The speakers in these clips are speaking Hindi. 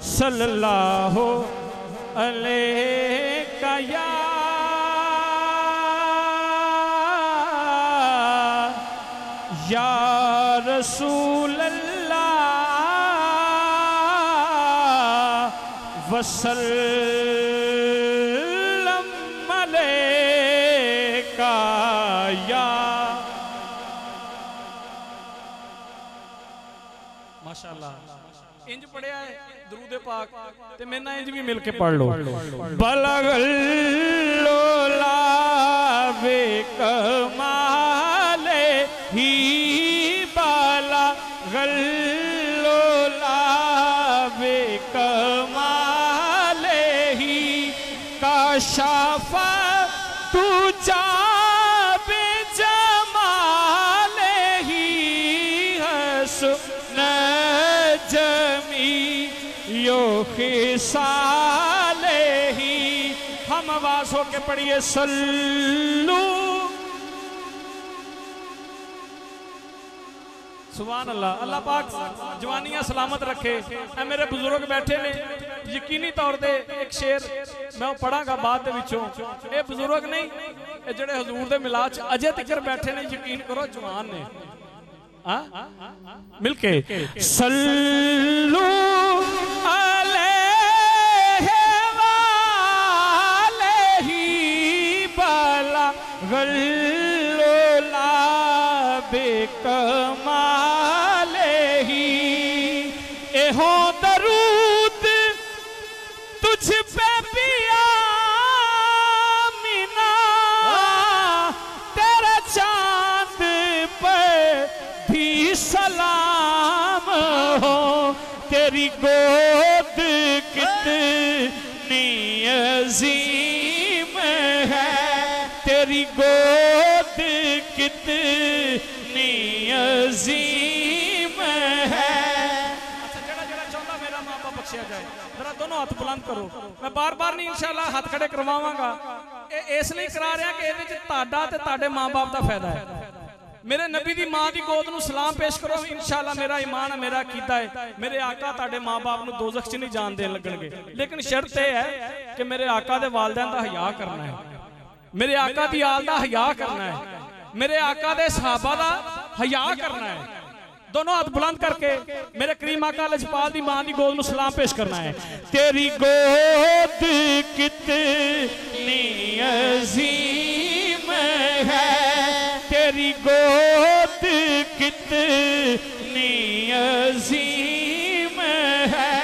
सल्लल्लाहु अलैका या रसूल अल्लाह वसल्लम अलैका या। माशाअल्लाह इंज पढ़िया है दरूद पाक ते मेरे नाल इंज भी मिल के पढ़ लो। बलगल लोला बे कमाले ही बाला गल्लोला बे कमाले ही काशाफा तू जाबे जमाले ही हसन जमी यो खिसाले ही। हम आवाज होके पढ़िए सल्लू सुभान अल्लाह। अल्लाह पाक जवानियां सलामत रखे। ए मेरे बुजुर्ग बैठे ने यकीनी तौर पे एक शेर मैं पढ़ांगा बाद दे विचों। ये बुजुर्ग नहीं ये जेड़े हजूर दे मिलाद च अजे तक बैठे ने यकीन करो जवान ने। मिलके सल्लू अलैहि वालैहि बला गल्लोला बेकमाले ही। एहो दरूद तुझ पे पिया मीना तेरा चांद पे भी सलाम हो। तेरी गोद कितनी अजीम है तेरी गोद कितनी अजीम है। अच्छा जड़ा जड़ा चाहता मेरा मां बाप बख्शिया जाए जरा दोनों हाथ बुलंद करो। मैं बार बार नहीं इंशाअल्लाह हाथ खड़े करवावांगा। इसलिए करा रहा कि ये तुहाडा ते तुहाडे मां बाप का फायदा है। मेरे नबी दी मां दी गोद नूं सलाम पेश करो इंशाअल्लाह। मेरा ईमान है मेरा कीदा है मेरे आका तुहाडे मां बाप नूं दोज़ख च नहीं जान देन लगणगे। लेकिन शर्त यह है कि मेरे आका दे वालिदैन दा हया करना है मेरे आका दी आल दा हया करना है मेरे आका दे सहाबा दा हया करना है। दोनों हाथ बुलंद करके मेरे करीम आका लजपाल दी मां दी गोद नूं सलाम पेश करना है। तेरी गोद कितनी अजीम है तेरी गोद कितनी अजीम है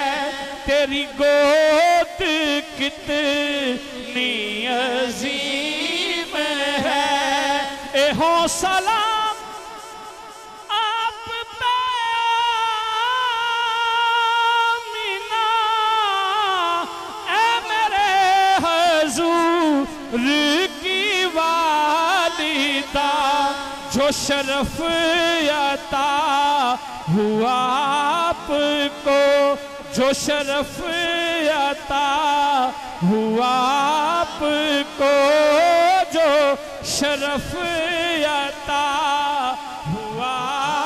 तेरी गोद कितनी अजीम है। एहो सलाम आप पे मीना ए मेरे हजूर की वालिदा जो शरफ अता हुआ आपको जो शरफ अता हुआ आपको जो शरफ अता हुआ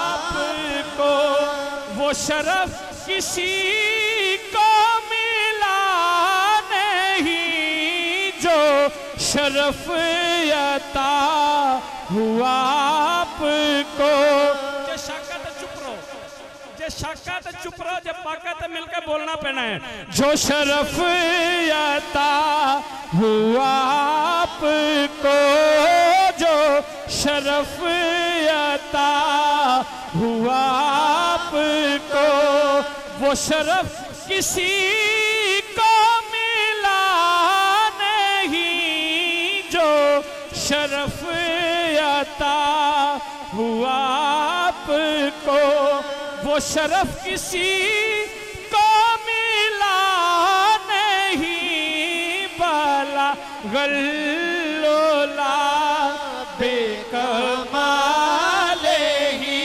आपको वो शरफ किसी को मिला नहीं जो शरफ अता हुआ आपको। जे शाका तो चुप रहो जे शाका तो चुप रहो जे पाका तो मिलकर बोलना पैना है। जो शरफ अता हुआ आपको जो शरफ अता हुआ आपको वो शरफ किसी को मिला नहीं जो शरफ अता हुआ आपको वो शरफ किसी को मिला नहीं बला गल्लोला बेकमाले ही।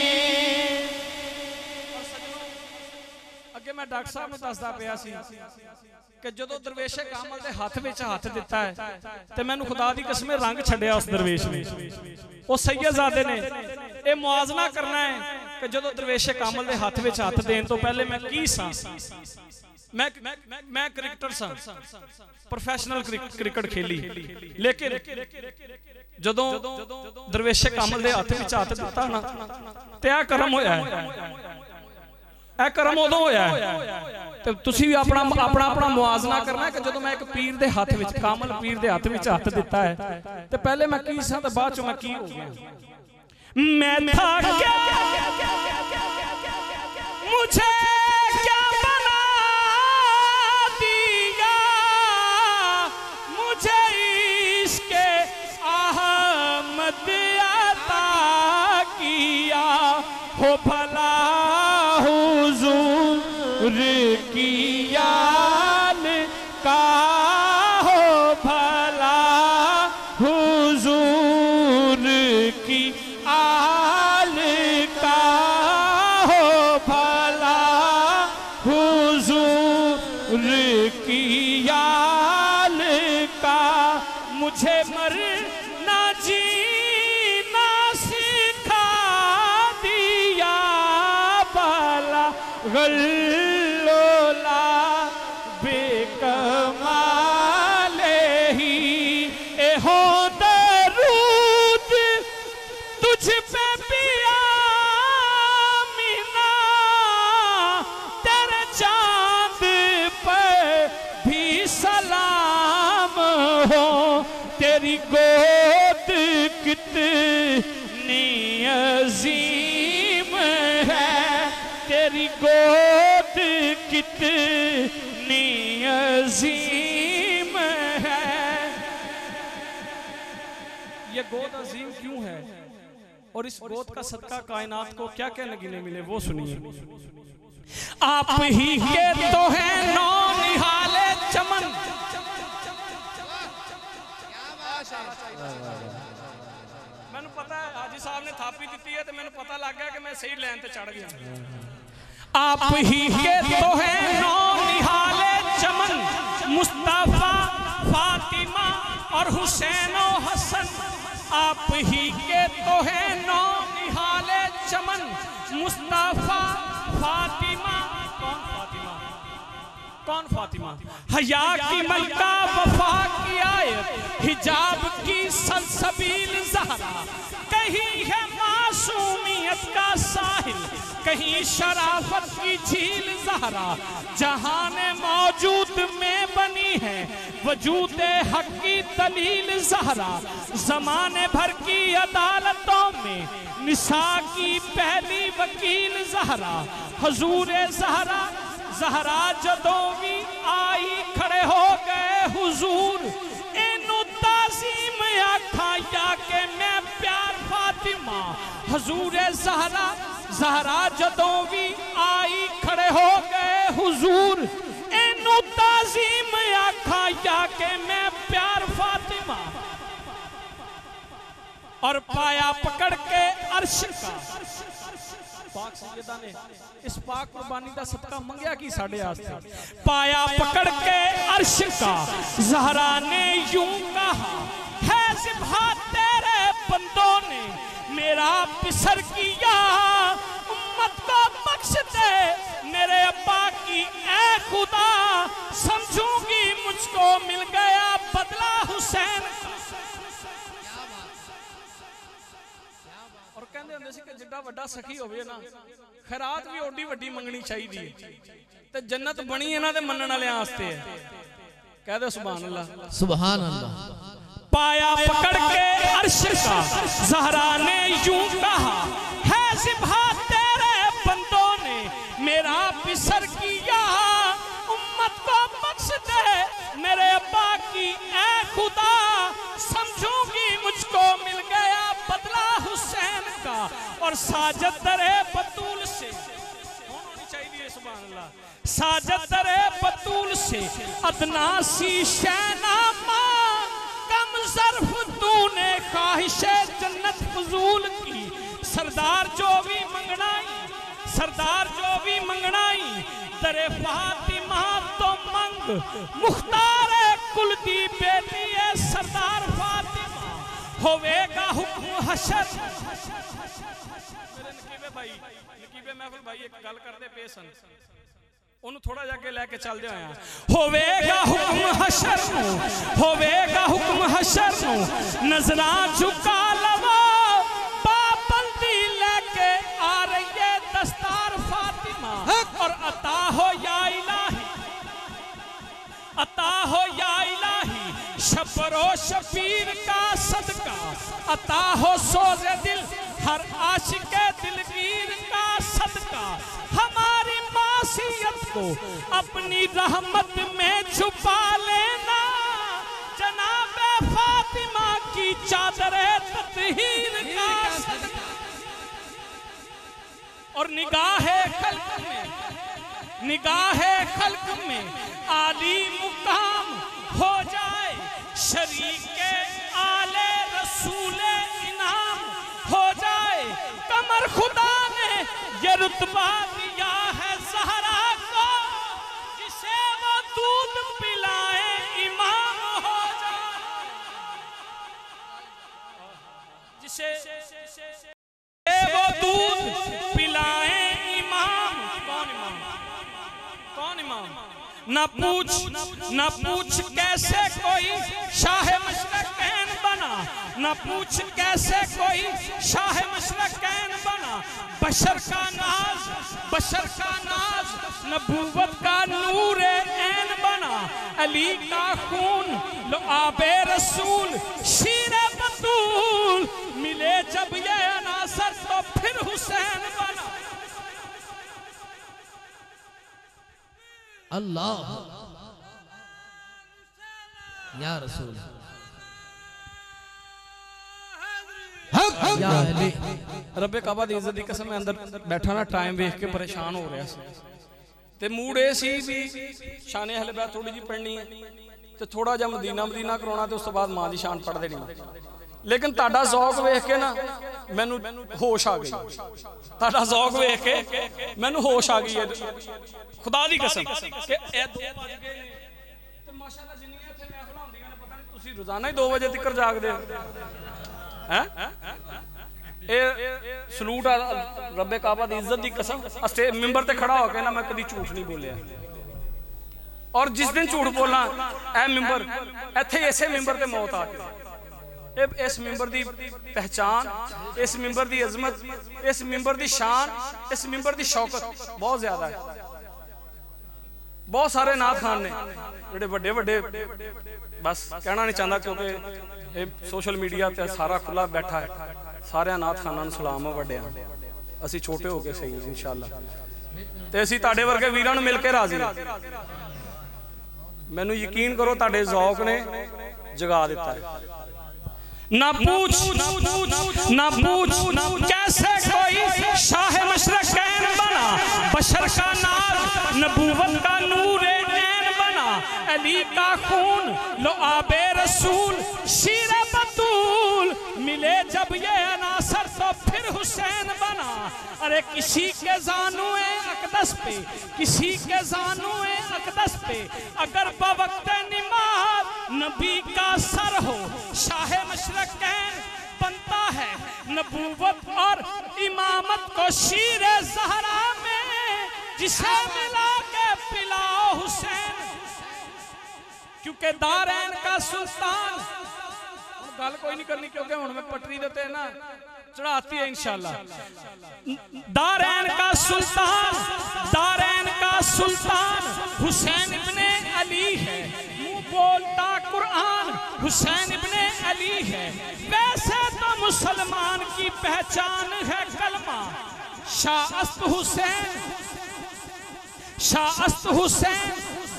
अगे मैं डॉक्टर साहब ने दसदा पिया सी कि जो दरवेशे कामल के हाथ में हाथ दिता है तो मैनू खुदा दी कसम रंग छड्या उस दरवेश ने। वो सैयदजादे ने ये मुआजना करना है कि जदों दरवेशे कामल दे हाथ विच हाथ देण तो पहले मैं की सां, मैं क्रिकेटर सां, प्रोफेशनल क्रिकेट खेली, लेकिन जदों दरवेशे कामल दे हाथ विच हाथ दिता ना ते आ कर्म होया है, ए कर्म उदों होया है। ते तुसीं भी अपना अपना अपना मुआजना करना है कि जदों मैं एक पीर दे हाथ विच, कामल पीर दे हाथ विच हाथ दिता है ते पहले मैं की सां ते बाद चों मैं की हो गया। मैं था क्या, मुझे क्या बना दिया, मुझे इसके अहमद अता किया हो भला हुजूर की याद का, हो भला हुजूर की आल का, हो भला हुजूर की आल का। मुझे मरना जीना सिखा दिया भला गल्लोला बेकमाले ही ए हो दरूद तुझ पे पिया मीना, तेरे चांद पे भी सलाम हो, तेरी गोद कितनी अजीम है, तेरी गोद कितनी अजीम है। ये गोद अजीम क्यों है और इस गोद का सदका कायनात को क्या क्या नगीने मिले वो सुनिए। आप ही के तो हैं नौ निहाले चमन, मैंने पता है हाजी साहब ने थापी दी है तो मैंने पता लग गया कि मैं सही लाइन पे चढ़ गया। आप ही के तो हैं नौ निहाले चमन, मुस्तफा फातिमा और हुसैन और हसन। आप ही के तो हैं नौ निहाले चमन, मुस्तफा फातिमा। कौन फातिमा? कौन फातिमा? हया की मलका, वफा की आयत, हिजाब की सलसबील ज़हरा, कहीं है मासूमियत का साहिल, कहीं शराफत की झील ज़हरा। जहान मौजूद में बनी है वजूद हक की दलील ज़हरा, ज़माने भर की अदालतों में निसा की पहली वकील ज़हरा। हुजूर ज़हरा ज़हरा जदों भी आई खड़े हो गए हुजूर, इनू ताज़ीम आखा या के मैं प्यार फातिमा। हुजूर ज़हरा ज़हरा जदों भी आई खड़े हो गए हुजूर, इनू ताज़ीम आखा या के मैं प्यार फातिमा। और पाया पकड़ के अर्श का, पाक सैयदा ने इस पाक कुर्बानी का सदका मंगया की साढ़े आस्ते। पाया पकड़ के अर्श का ज़हरा ने यूं कहा, है ज़िब्हा तेरे बंदों ने मेरा पिसर किया, उम्मत को बख्श दे मेरे अब्बा की ऐ खुदा, समझूंगी मुझको मिल गया बदला हुसैन का। और कहते होंदे सी कि जिड्डा वड्डा सखी होवे ना, खैरात भी ओडी वड्डी मंगनी चाहिदी है ते जन्नत बनी इन्हां दे मनण वालियां वास्ते है। कह दे सुभान अल्लाह, सुभान अल्लाह। पाया पकड़ के अर्श का ज़हरा ने यूं कहा, है ज़िब्हा तेरे बंदों ने मेरा पिसर किया, उम्मत को बख्श दे मेरे अब्बा की ऐ खुदा, समझूंगी मुझको मिल गया बदला हुसैन का। और साजद दरे बतूल से होनी चाहिए, सुभान अल्लाह। साजद दरे बतूल से अदना सी शैनामा, कम ज़र्फ तूने ख्वाहिशे जन्नत फजूल की। सरदार जो भी मंगनाई, सरदार जो भी मंगनाई, दरे फातिमा तो मंग, मुख्तार कुल दी बेटी है सरदार फातिमा। होवेगा हुक्म हशर, मेरे नकीबे भाई महफिल भाई एक गल करते पे सन ਉਹਨੂੰ ਥੋੜਾ ਜਿਹਾ ਅੱਗੇ ਲੈ ਕੇ ਚੱਲਦੇ ਆਇਆ ਹੋਵੇਗਾ ਹੁਕਮ ਹਸ਼ਰ ਨੂੰ ਹੋਵੇਗਾ ਹੁਕਮ ਹਸ਼ਰ ਨੂੰ ਨਜ਼ਰਾਂ ਝੁਕਾ ਲਵੋ ਪਾਬੰਦੀ ਲੈ ਕੇ ਆ ਰਹੀ ਹੈ ਦਸਤਾਰ ਫਾतिमा और अता हो या इलाही अता हो या इलाही शबरो शबीर का सदका अता हो सोज़े दिल हर आशिक दिलगीर का सदका हमारी मासियत को अपनी रहमत में छुपा लेना जनाबे फातिमा की चादर तत्हीर का सदका और निगाहे खल्क में आली मुकाम हो जाए शरीके आले रसूले इनाम हो जाए कमर खुदा ने ये रुतबा दिया है ज़हरा को जिसे वो दूध पिलाए इमाम हो जाए जिसे वो दूध पिलाए इमाम कौन इमाम न पूछ कैसे कोई शाह मशरक़ैन बना न पूछ कैसे कोई शाह मशरक़ैन बना बशर का नाज नबूवत का नूर ऐन बना अली का खून लो आबे रसूल शीर बतूल मिले जब ये अनासर तो फिर हुसैन बना अल्लाह या रसूल या अली रब्बे काबा दी इज्जत दी कसम मैं अंदर बैठा ना टाइम वेख के परेशान हो रहा सी ते मूड ए सी भी शान अहले बैत थोड़ी जी पढ़नी है ते थोड़ा जा मदीना कराना ते उस तो बाद मां दी शान पढ़ देनी लेकिन ताड़ा ज़ौक वेख के ना मैनू होश आ गई ताड़ा ज़ौक वेख के मैनू होश आ गई है खुदा दी कसम कि ए 2 बज गए ते माशाअल्लाह जिन्नियां इत्थे महफिलां होंदियां ने पता नहीं तुसी रोजाना ही 2 बजे तक जागदे हो हैं ए सलूट आ रब्बे काबा दी इज्जत दी कसम मिंबर ते खड़ा होके ना मैं कभी झूठ नहीं बोलिया और जिस दिन झूठ बोलना ए मिंबर इत्थे इसे मिंबर ते मौत आ गई इस मिंबर दी पहचान इस मिंबर दी अजमत इस मिंबर दी शान इस मिंबर दी शौकत बहुत ज्यादा है बहुत सारे नाथ खान ने जेडे बड़े बड़े बस कहना नहीं चाहता क्योंकि सोशल मीडिया ते सारा खुला बैठा है सारे नाथ खाना नूं सलाम है वड्डियां असी छोटे हो के सही इंशाअल्लाह ते असी तुहाडे वर्गे वीरां नूं मिल के राजी मैनूं यकीन करो तुहाडे ज़ौक ने जगा दिता है ना पूछ कैसे कोई शाह मशरक़ैन बना बशर का नाज नबूवत का नूर ऐन बना अली का खून लो आबे रसूल शीर बतूल मिले जब ये अनासर तो फिर हुसैन बना अरे किसी के ज़ानुए अक़दस पे किसी के ज़ानुए अक़दस पे अगर बवक्त निमाज़ नबी का सर हो शाह मशरक़ैन बनता है नबूवत और इमामत को शीर ज़हरा में जिसे मिला के पिलाओ हुसैन क्योंकि दारैन का सुल्तान गल कोई नहीं करनी क्योंकि हुण मैं पटरी देते ना चढ़ाती है इंशाअल्लाह दारैन का सुल्तान हुसैन इब्ने अली है बोलता कुरान हुसैन इब्ने अली है वैसे तो मुसलमान की पहचान है कलमा शाह अस्त हुसैन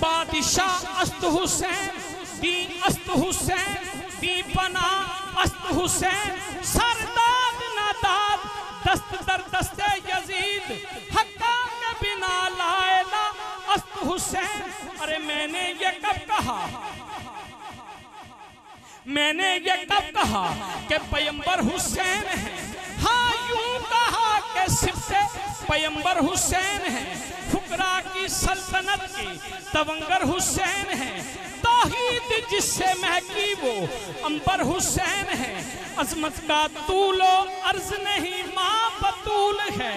बादशाह अस्त हुसैन दी अस्त हुसैन दी बना अस्त हुसैन सरदाद नादाद दस्त दर दस्ते यजीद हक्का के बिना लाएला अस्त हुसैन अरे मैंने ये कब कहा कि पैगंबर हुसैन है हाँ यूं कहा कि सिर्फ पैगंबर हुसैन है फुकरा की सल्तनत की तवंगर हुसैन है तौहीद जिससे महकी वो अंबर हुसैन है अजमत का तूलो अर्ज नहीं माँ बतूल है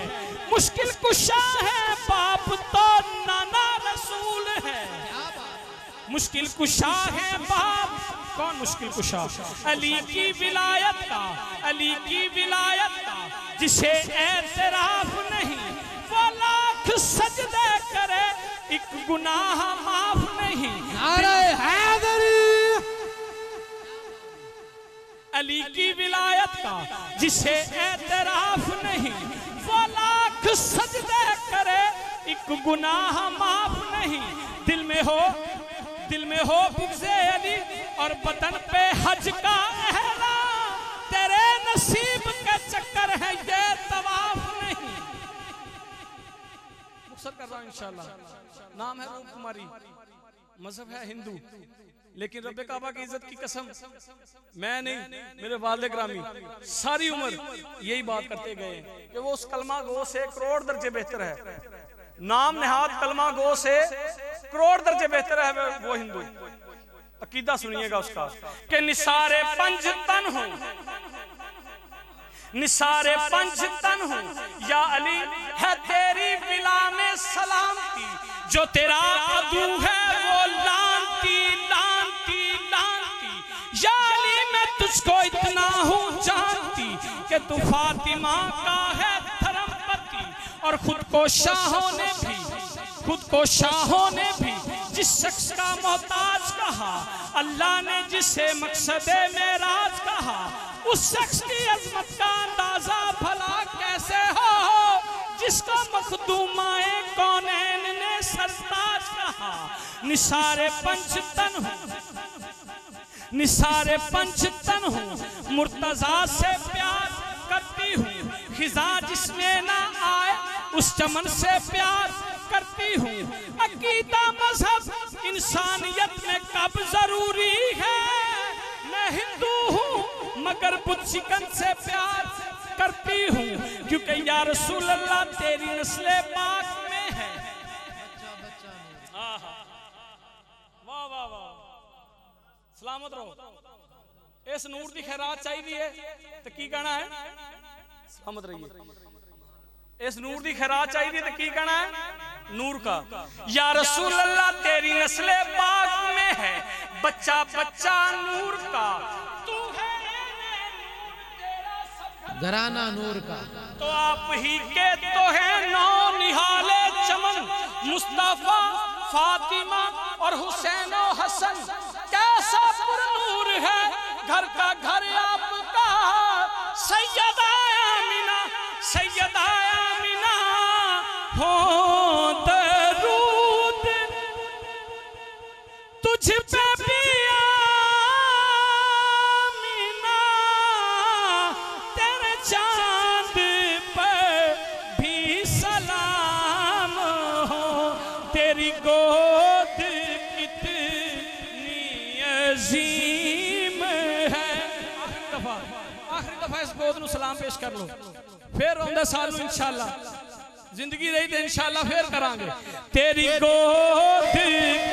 मुश्किल कुशा है बाप तो नाना रसूल है। मुश्किल कुशा है बाप, कौन मुश्किल कुशा? अली की विलायत का, अली की विलायत का जिसे एतराफ नहीं, वो लाख सजदे करे एक गुनाह माफ नहीं। नारे हैदरी। अली की विलायत का जिसे एतराफ नहीं, वो लाख सजदे करे एक गुनाह माफ नहीं। दिल में हो बुग़्ज़े अली और बदन पे हज का एहराम, तेरे नसीब के चक्कर है ये तवाफ नहीं। मुख्तसर कर रहा हूं इंशाल्लाह। नाम है रूप कुमारी, मजहब है हिंदू, लेकिन रब्बे काबा की इज्जत की कसम मैं नहीं, मेरे वालिद ग्रामी सारी उम्र यही बात करते गए कि वो उस कलमा गो से करोड़ दर्जे बेहतर है। नाम निहाद कलमा गो से करोड़ दर्जे बेहतर है वो हिंदू। अकीदा सुनिएगा उसका कि निसारे पंज तन हूं, निसारे पंज तन हूं या अली है तेरी विला में सलामती, जो तेरा अदू है वो लानती लानती लानती। या अली मैं तुझको इतना हूं जानती कि तू फातिमा का है धर्मपति, और खुद को शाहों ने भी जिस शख्स का मोहताज कहा, अल्लाह ने जिसे मकसदे मेराज कहा, उस शख्स की अजमत का अंदाजा भला कैसे हो जिसका मखदूमाए कौनैन ने सरताज कहा। निसारे पंचतन हूँ, निसारे पंचतन हूँ, मुर्तजा से प्यार करती हूँ, खिजा जिसमें ना आए उस चमन से प्यार करती हूँ। अकीदा मजहब इंसानियत में कब जरूरी है, मैं हिंदू हूँ मगर बुत शिकन से प्यार करती हूँ, क्योंकि या रसूल अल्लाह तेरी नस्ले पाक में है। वाह वाह वाह, सलामत रहो। इस नूर की खैरात चाहिए तो की कहना है? सलामत रहिए। इस नूर की खैरात चाहिए तो की कहना है? नूर का। या रसूल अल्लाह तेरी नस्ले पाक में है बच्चा बच्चा नूर का, तू है घराना नूर का, तो आप ही के तो है नौ निहाले चमन, मुस्तफा फातिमा और हुसैन और हसन। कैसा पुरनूर है घर का घर आपका, सैयदा आमिना सैयदा आमिना हो दरूद तुझ पे भी आमिना, तेरे चांद पर भी सलाम हो, तेरी गोद कितनी अजीम है। आखिरी दफा इस गोद नू सलाम पेश कर लो, फिर आउंदा साल नू इंशाअल्लाह जिंदगी रही तो इंशाअल्लाह फिर करांगे। तेरी गोद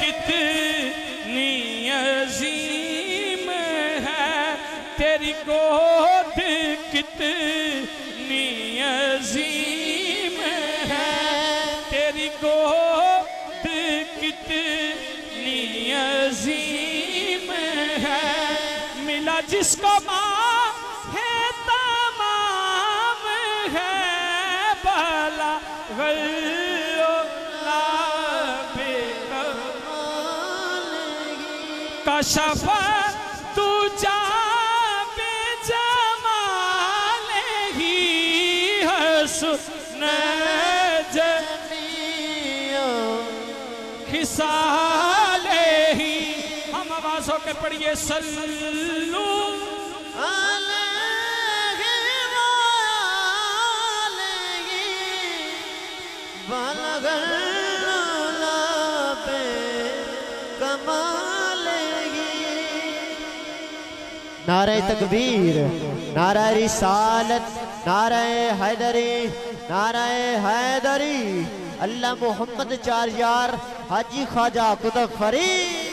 कितनी अजीम है, तेरी गोद कितनी अजीम है, तेरी गोद कितनी अजीम है। मिला जिसको माँ है तमाम है, भला कशफ तू जाबे जमाल ही हसन खिसाल ही। हम आवाज होकर पढ़िए सल्लू नारे तकबीर, नारा रिसालत, नारा हैदरी, नारा हैदरी। अल्लाह मोहम्मद 4 यार हाजी ख्वाजा कुतुब फरीद।